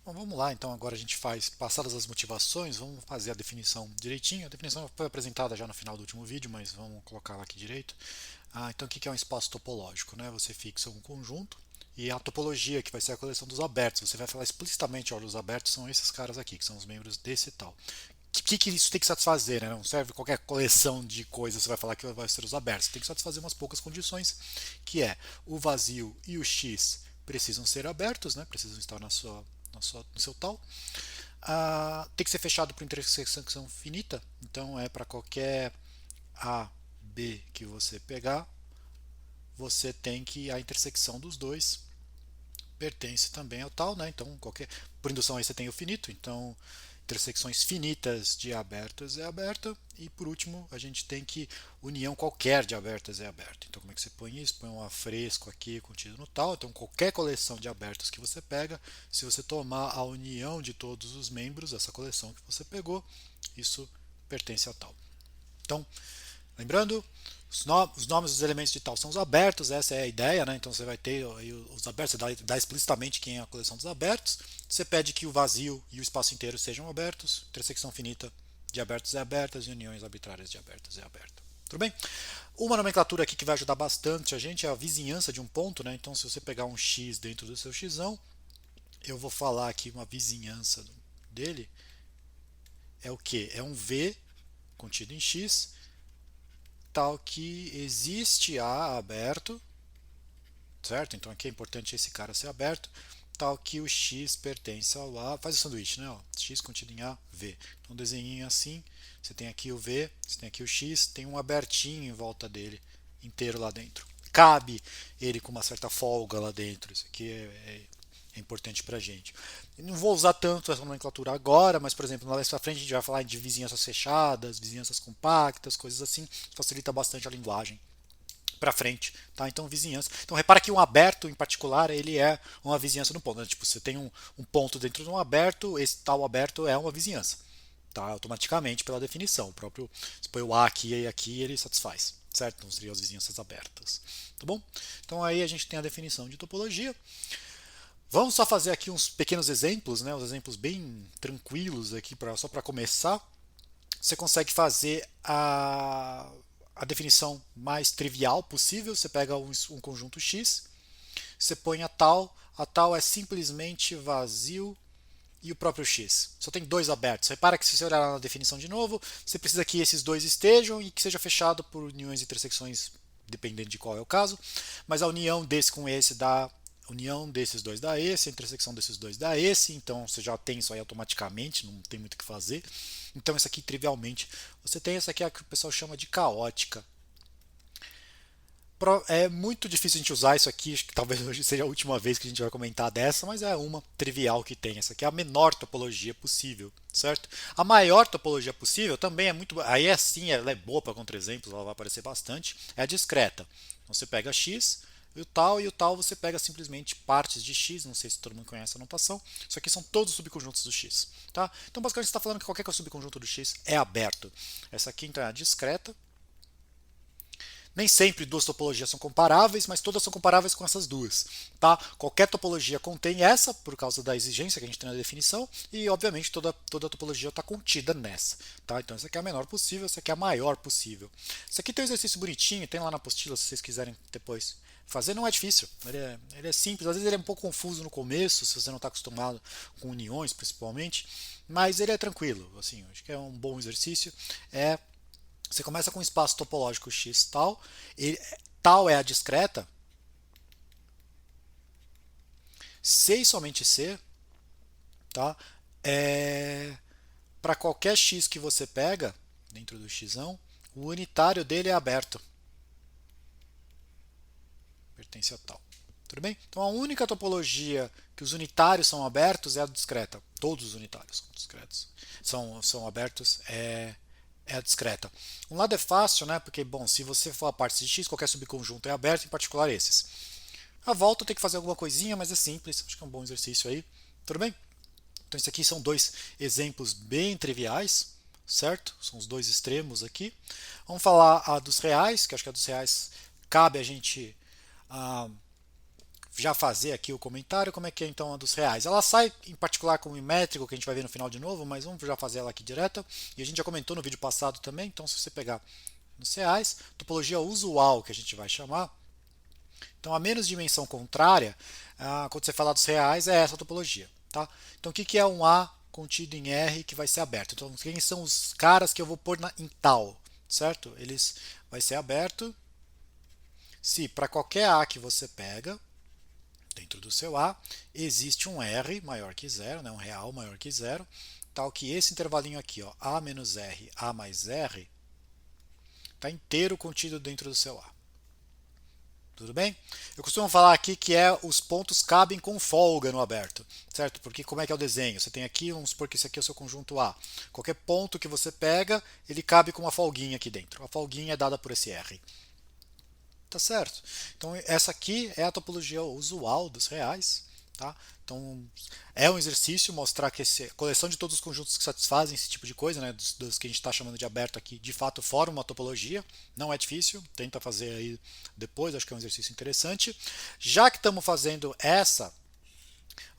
Bom, vamos lá, então agora a gente faz, passadas as motivações, vamos fazer a definição direitinho. A definição foi apresentada já no final do último vídeo, mas vamos colocar lá aqui direito. Então o que é um espaço topológico? Né? Você fixa um conjunto e a topologia, que vai ser a coleção dos abertos, você vai falar explicitamente, olha, os abertos são esses caras aqui, que são os membros desse tal. O que isso tem que satisfazer? Né? Não serve qualquer coleção de coisas, você vai falar que vai ser os abertos. Tem que satisfazer umas poucas condições, que é o vazio e o x precisam ser abertos, né? Precisam estar no seu tal. Tem que ser fechado por intersecção finita, então é para qualquer A, B que você pegar, você tem que a intersecção dos dois pertence também ao tal, né? Então, por indução aí você tem o finito, então intersecções finitas de abertas é aberta, e por último a gente tem que união qualquer de abertas é aberta. Então como é que você põe isso? Põe um afresco aqui contido no tal, então qualquer coleção de abertos que você pega, se você tomar a união de todos os membros dessa coleção que você pegou, isso pertence a tal. Então, lembrando, os nomes dos elementos de tal são os abertos, essa é a ideia, né? Então você vai ter aí os abertos, você dá explicitamente quem é a coleção dos abertos. Você pede que o vazio e o espaço inteiro sejam abertos, intersecção finita de abertos e abertas, e uniões arbitrárias de abertas e abertas. Tudo bem? Uma nomenclatura aqui que vai ajudar bastante a gente é a vizinhança de um ponto, né? Então se você pegar um x dentro do seu x, eu vou falar aqui uma vizinhança dele, é o que? É um v contido em x, tal que existe A aberto, certo? Então aqui é importante esse cara ser aberto, tal que o X pertence ao A. Faz o sanduíche, né? Ó, X contido em A, V. Então desenhinho assim, você tem aqui o V, você tem aqui o X, tem um abertinho em volta dele, inteiro lá dentro. Cabe ele com uma certa folga lá dentro. Isso aqui é importante para a gente. Não vou usar tanto essa nomenclatura agora, mas, por exemplo, mais para frente a gente vai falar de vizinhanças fechadas, vizinhanças compactas, coisas assim. Facilita bastante a linguagem para frente, tá? Então vizinhança. Então repara que um aberto em particular ele é uma vizinhança no ponto. Né? Tipo, você tem um ponto dentro de um aberto, esse tal aberto é uma vizinhança, tá? Automaticamente pela definição. O próprio se põe o A aqui e aqui ele satisfaz, certo? Então seriam as vizinhanças abertas, tá bom? Então aí a gente tem a definição de topologia. Vamos só fazer aqui uns pequenos exemplos, né? Uns exemplos bem tranquilos aqui só para começar. Você consegue fazer a definição mais trivial possível. Você pega um conjunto X, você põe a tal é simplesmente vazio e o próprio X. Só tem dois abertos. Repara que se você olhar na definição de novo, você precisa que esses dois estejam e que seja fechado por uniões e intersecções, dependendo de qual é o caso. Mas a união desse com esse dá união desses dois dá esse, a intersecção desses dois dá esse, então você já tem isso aí automaticamente, não tem muito o que fazer. Então isso aqui trivialmente, você tem essa aqui é a que o pessoal chama de caótica. É muito difícil a gente usar isso aqui, acho que talvez hoje seja a última vez que a gente vai comentar dessa, mas é uma trivial que tem. Essa aqui é a menor topologia possível, certo? A maior topologia possível também é muito. Aí é sim, ela é boa para contra-exemplos, ela vai aparecer bastante. É a discreta. Então você pega x e o tal você pega simplesmente partes de x, não sei se todo mundo conhece a notação. Isso aqui são todos os subconjuntos do x. Tá? Então basicamente você está falando que qualquer subconjunto do x é aberto. Essa aqui então é a discreta. Nem sempre duas topologias são comparáveis, mas todas são comparáveis com essas duas. Tá? Qualquer topologia contém essa, por causa da exigência que a gente tem na definição, e obviamente toda topologia está contida nessa. Tá? Então essa aqui é a menor possível, essa aqui é a maior possível. Isso aqui tem um exercício bonitinho, tem lá na apostila se vocês quiserem depois fazer. Não é difícil, ele é simples, às vezes ele é um pouco confuso no começo, se você não está acostumado com uniões principalmente, mas ele é tranquilo, assim, acho que é um bom exercício. Você começa com um espaço topológico X tal, e tal é a discreta, C e somente C, tá? Para qualquer X que você pega dentro do X, o unitário dele é aberto, pertence a tal. Tudo bem? Então a única topologia que os unitários são abertos é a discreta. Todos os unitários são discretos. São abertos, é a discreta. Um lado é fácil, né? Porque, bom, se você for a parte de x, qualquer subconjunto é aberto, em particular esses. A volta tem que fazer alguma coisinha, mas é simples. Acho que é um bom exercício aí. Tudo bem? Então, isso aqui são dois exemplos bem triviais, certo? São os dois extremos aqui. Vamos falar dos reais, que acho que a dos reais cabe a gente ah, já fazer aqui o comentário, como é que é então a dos reais. Ela sai em particular com o métrico, que a gente vai ver no final de novo, mas vamos já fazer ela aqui direta. E a gente já comentou no vídeo passado também, então se você pegar nos reais, topologia usual, que a gente vai chamar. Então a menos dimensão contrária, quando você falar dos reais, é essa topologia. Tá? Então o que é um A contido em R que vai ser aberto? Então quem são os caras que eu vou pôr em tal? Certo? Eles vai ser aberto se para qualquer A que você pega, dentro do seu A, existe um R maior que zero, né, um real maior que zero, tal que esse intervalinho aqui, ó, A menos R, A mais R, está inteiro contido dentro do seu A. Tudo bem? Eu costumo falar aqui que os pontos cabem com folga no aberto, certo? Porque como é que é o desenho? Você tem aqui, vamos supor que esse aqui é o seu conjunto A. Qualquer ponto que você pega, ele cabe com uma folguinha aqui dentro. A folguinha é dada por esse R. Tá certo? Então essa aqui é a topologia usual dos reais. Tá? Então é um exercício mostrar que a coleção de todos os conjuntos que satisfazem esse tipo de coisa, né, dos que a gente está chamando de aberto aqui, de fato forma uma topologia. Não é difícil, tenta fazer aí depois, acho que é um exercício interessante. Já que estamos fazendo essa,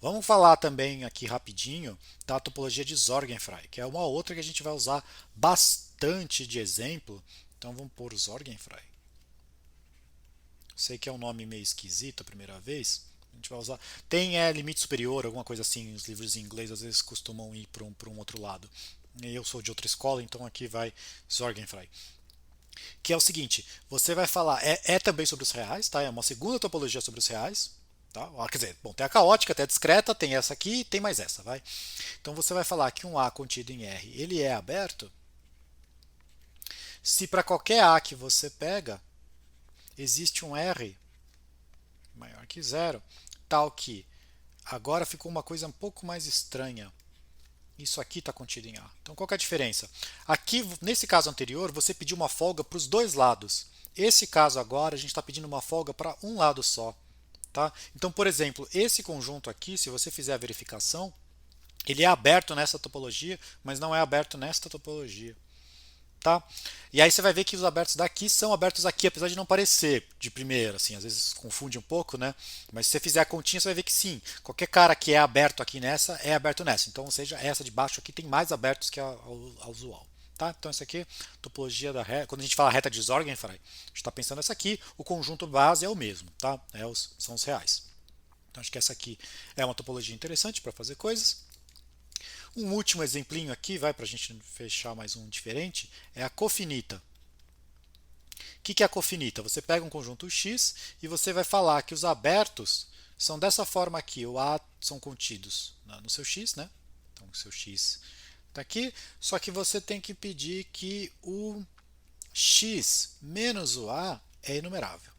vamos falar também aqui rapidinho da topologia de Sorgenfrey, que é uma outra que a gente vai usar bastante de exemplo. Então vamos pôr o Sorgenfrey. Sei que é um nome meio esquisito a primeira vez. A gente vai usar. Tem limite superior, alguma coisa assim. Os livros em inglês às vezes costumam ir para um outro lado. Eu sou de outra escola, então aqui vai Sorgenfrey. Que é o seguinte: você vai falar, é também sobre os reais, tá? É uma segunda topologia sobre os reais. Tá? Quer dizer, bom, tem a caótica, tem a discreta, tem essa aqui e tem mais essa, vai. Então você vai falar que um A contido em R ele é aberto se para qualquer A que você pega existe um R maior que zero, tal que agora ficou uma coisa um pouco mais estranha. Isso aqui está contido em A. Então qual que é a diferença? Aqui, nesse caso anterior, você pediu uma folga para os dois lados. Esse caso agora, a gente está pedindo uma folga para um lado só. Tá? Então, por exemplo, esse conjunto aqui, se você fizer a verificação, ele é aberto nessa topologia, mas não é aberto nesta topologia. Tá? E aí você vai ver que os abertos daqui são abertos aqui, apesar de não parecer de primeira, assim, às vezes confunde um pouco, né? Mas se você fizer a continha, você vai ver que sim, qualquer cara que é aberto aqui nessa, é aberto nessa. Então, ou seja, essa de baixo aqui tem mais abertos que a usual. Tá? Então, isso aqui, topologia da reta. Quando a gente fala reta de Sorgenfrey, a gente está pensando nessa aqui, o conjunto base é o mesmo, tá? São os reais. Então, acho que essa aqui é uma topologia interessante para fazer coisas. Um último exemplinho aqui, vai para a gente fechar mais um diferente, é a cofinita. O que é a cofinita? Você pega um conjunto X e você vai falar que os abertos são dessa forma aqui. O A são contidos no seu X, né? Então o seu X está aqui, só que você tem que pedir que o X menos o A é enumerável.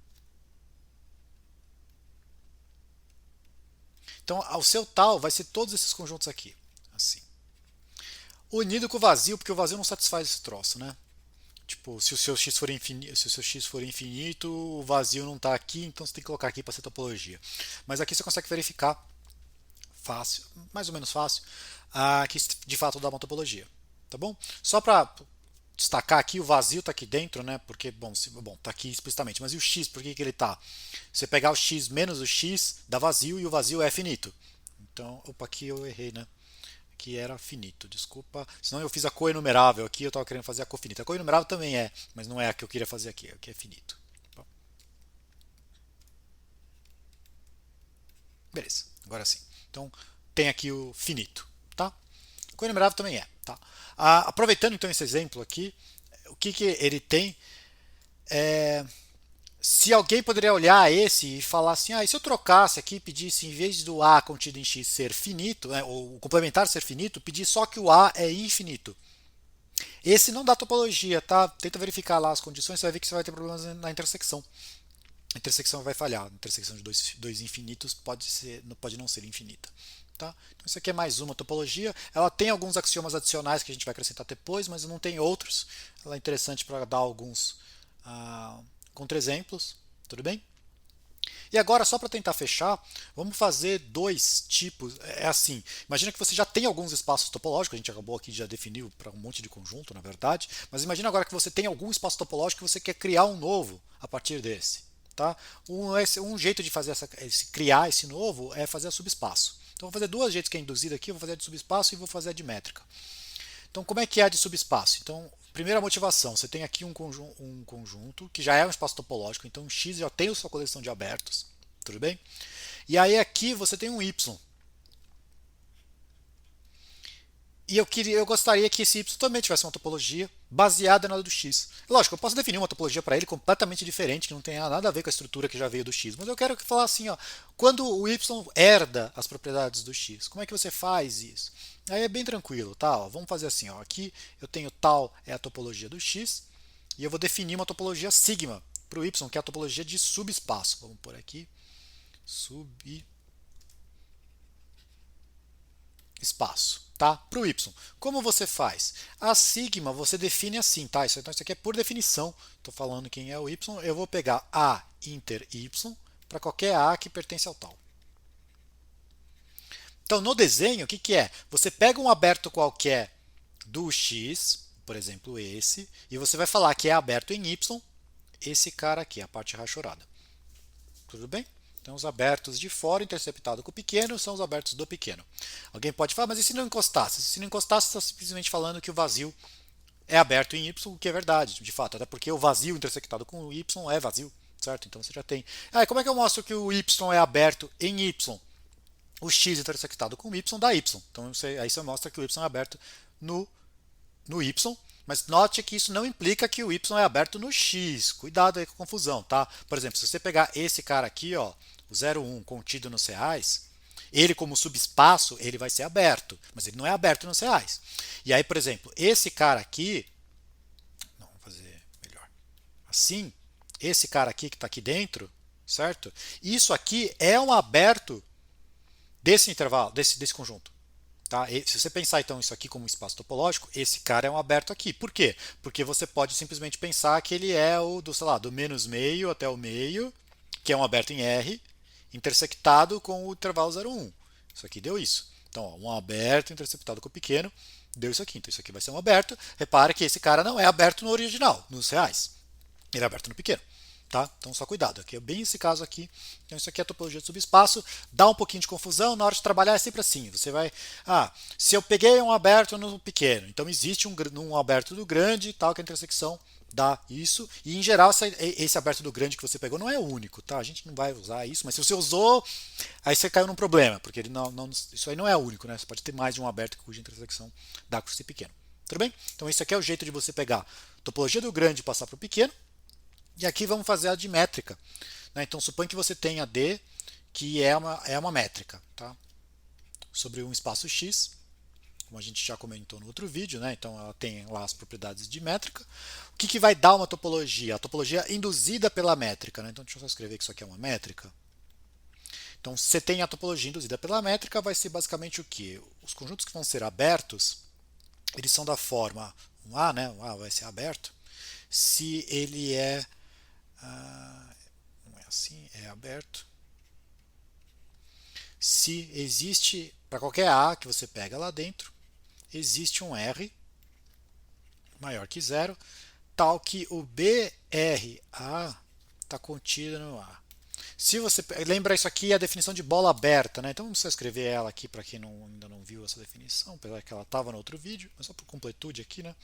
Então o seu tal vai ser todos esses conjuntos aqui. Assim. Unido com o vazio, porque o vazio não satisfaz esse troço, né? Tipo, se o seu x for infinito, se o seu x for infinito, o vazio não está aqui, então você tem que colocar aqui para ser topologia. Mas aqui você consegue verificar fácil, mais ou menos fácil, que de fato dá uma topologia, tá bom? Só para destacar aqui, o vazio está aqui dentro, né? Porque, bom, tá aqui explicitamente, mas e o x, por que ele está? Você pegar o x menos o x dá vazio e o vazio é finito. Então, opa, aqui eu errei, né? Que era finito, desculpa. Senão eu fiz a coenumerável aqui, eu estava querendo fazer a cofinita. A coenumerável também é, mas não é a que eu queria fazer aqui, aqui é finito. Bom, beleza, agora sim. Então tem aqui o finito, tá? Coenumerável também é, tá? Aproveitando então esse exemplo aqui, o que ele tem é, se alguém poderia olhar esse e falar assim, e se eu trocasse aqui, pedisse em vez do A contido em X ser finito, né, ou complementar ser finito, pedir só que o A é infinito. Esse não dá topologia, tá? Tenta verificar lá as condições, você vai ver que você vai ter problemas na intersecção. A intersecção vai falhar. A intersecção de dois infinitos pode não ser infinita. Tá? Então isso aqui é mais uma topologia. Ela tem alguns axiomas adicionais que a gente vai acrescentar depois, mas não tem outros. Ela é interessante para dar alguns contra-exemplos. Tudo bem? E agora, só para tentar fechar, vamos fazer dois tipos. É assim, imagina que você já tem alguns espaços topológicos, a gente acabou aqui de já definiu para um monte de conjunto, na verdade, mas imagina agora que você tem algum espaço topológico que você quer criar um novo a partir desse. Tá? Um jeito de fazer criar esse novo é fazer a subespaço. Então vou fazer duas jeitos que é induzida aqui, vou fazer a de subespaço e vou fazer a de métrica. Então como é que é a de subespaço? Então, primeira motivação, você tem aqui um conjunto que já é um espaço topológico, então X já tem a sua coleção de abertos, tudo bem? E aí aqui você tem um Y. E eu gostaria que esse Y também tivesse uma topologia baseada na do X. Lógico, eu posso definir uma topologia para ele completamente diferente, que não tenha nada a ver com a estrutura que já veio do X. Mas eu quero falar assim, ó, quando o Y herda as propriedades do X, como é que você faz isso? Aí é bem tranquilo, tá? Ó, vamos fazer assim, ó, aqui eu tenho tal é a topologia do X, e eu vou definir uma topologia sigma para o Y, que é a topologia de subespaço. Vamos por aqui, espaço, tá? Para o y. Como você faz? A sigma você define assim, tá? Então isso aqui é por definição. Estou falando quem é o y. Eu vou pegar a inter y para qualquer a que pertence ao tal. Então no desenho, o que, que é? Você pega um aberto qualquer do x, por exemplo esse, e você vai falar que é aberto em y, esse cara aqui, a parte rachorada. Tudo bem? Então, os abertos de fora interceptado com o pequeno são os abertos do pequeno. Alguém pode falar, mas e se não encostasse? Se não encostasse, está simplesmente falando que o vazio é aberto em y, o que é verdade, de fato. Até porque o vazio intersectado com o y é vazio, certo? Então você já tem. Ah, como é que eu mostro que o y é aberto em y? O x intersectado com o y dá y. Então aí você mostra que o y é aberto no y, mas note que isso não implica que o y é aberto no x. Cuidado aí com a confusão, tá? Por exemplo, se você pegar esse cara aqui, ó, o 0,1 contido nos reais, ele como subespaço, ele vai ser aberto, mas ele não é aberto nos reais. E aí, por exemplo, esse cara aqui, não, vamos fazer melhor, assim, esse cara aqui que está aqui dentro, certo? Isso aqui é um aberto desse intervalo, desse conjunto. Tá? Se você pensar então isso aqui como um espaço topológico, esse cara é um aberto aqui. Por quê? Porque você pode simplesmente pensar que ele é o do, sei lá, do menos meio até o meio, que é um aberto em R, intersectado com o intervalo 0,1. Isso aqui deu isso. Então, ó, um aberto interceptado com o pequeno, deu isso aqui. Então, isso aqui vai ser um aberto. Repare que esse cara não é aberto no original, nos reais. Ele é aberto no pequeno. Tá? Então só cuidado, aqui é bem esse caso aqui. Então isso aqui é a topologia de subespaço, dá um pouquinho de confusão, na hora de trabalhar é sempre assim, você vai, se eu peguei um aberto no pequeno, então existe um aberto do grande, tal, que a intersecção dá isso, e em geral esse aberto do grande que você pegou não é o único, tá? A gente não vai usar isso, mas se você usou, aí você caiu num problema, porque ele isso aí não é o único, né? Você pode ter mais de um aberto cuja intersecção dá com esse pequeno. Tudo bem? Então esse aqui é o jeito de você pegar a topologia do grande e passar para o pequeno. E aqui vamos fazer a de métrica. Né? Então, suponha que você tenha D, que é uma métrica, tá? Sobre um espaço X, como a gente já comentou no outro vídeo, né? Então ela tem lá as propriedades de métrica. O que vai dar uma topologia? A topologia induzida pela métrica. Né? Então, deixa eu só escrever que isso aqui é uma métrica. Então, se você tem a topologia induzida pela métrica, vai ser basicamente o que? Os conjuntos que vão ser abertos, eles são da forma um A, né? O A vai ser aberto, se ele é não é assim, é aberto. Se existe, para qualquer A que você pega lá dentro, existe um R maior que zero, tal que o BRA está contido no A. Se você lembra, isso aqui é a definição de bola aberta, né? Então vamos só escrever ela aqui para quem ainda não viu essa definição, apesar que ela estava no outro vídeo, mas só por completude aqui, né?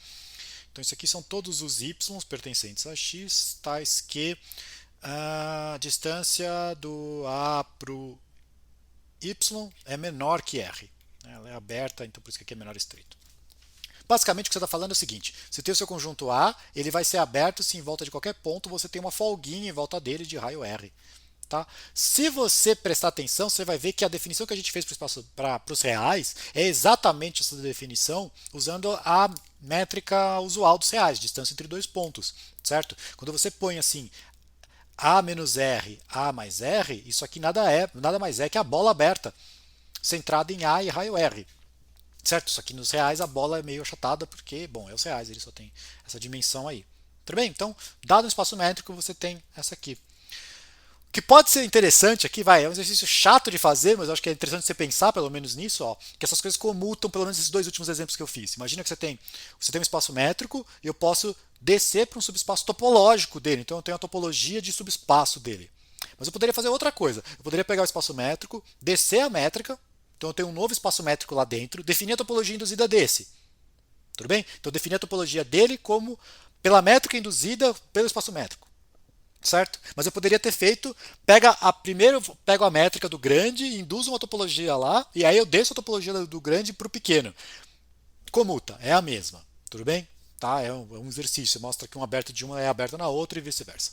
Então isso aqui são todos os y pertencentes a x, tais que a distância do A para o y é menor que R. Ela é aberta, então por isso que aqui é menor estrito. Basicamente o que você está falando é o seguinte, você tem o seu conjunto A, ele vai ser aberto se em volta de qualquer ponto você tem uma folguinha em volta dele de raio R. Tá? Se você prestar atenção, você vai ver que a definição que a gente fez para os reais é exatamente essa definição usando a métrica usual dos reais, distância entre dois pontos, certo? Quando você põe assim A menos R, A mais R, isso aqui nada mais é que a bola aberta, centrada em A e raio R. Certo? Só que nos reais a bola é meio achatada porque, bom, é os reais, ele só tem essa dimensão aí. Tudo bem? Então, dado um espaço métrico, você tem essa aqui. O que pode ser interessante aqui, é um exercício chato de fazer, mas eu acho que é interessante você pensar pelo menos nisso, ó, que essas coisas comutam, pelo menos esses dois últimos exemplos que eu fiz. Imagina que você tem um espaço métrico e eu posso descer para um subespaço topológico dele, então eu tenho a topologia de subespaço dele. Mas eu poderia fazer outra coisa. Eu poderia pegar o espaço métrico, descer a métrica, então eu tenho um novo espaço métrico lá dentro, definir a topologia induzida desse. Tudo bem? Então definir a topologia dele como pela métrica induzida pelo espaço métrico. Certo? Mas eu poderia ter feito, primeiro pego a métrica do grande, induzo uma topologia lá, e aí eu desço a topologia do grande para o pequeno. Comuta, é a mesma. Tudo bem? Tá? É um exercício, mostra que um aberto de uma é aberto na outra e vice-versa.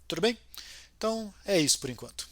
Tudo bem? Então é isso por enquanto.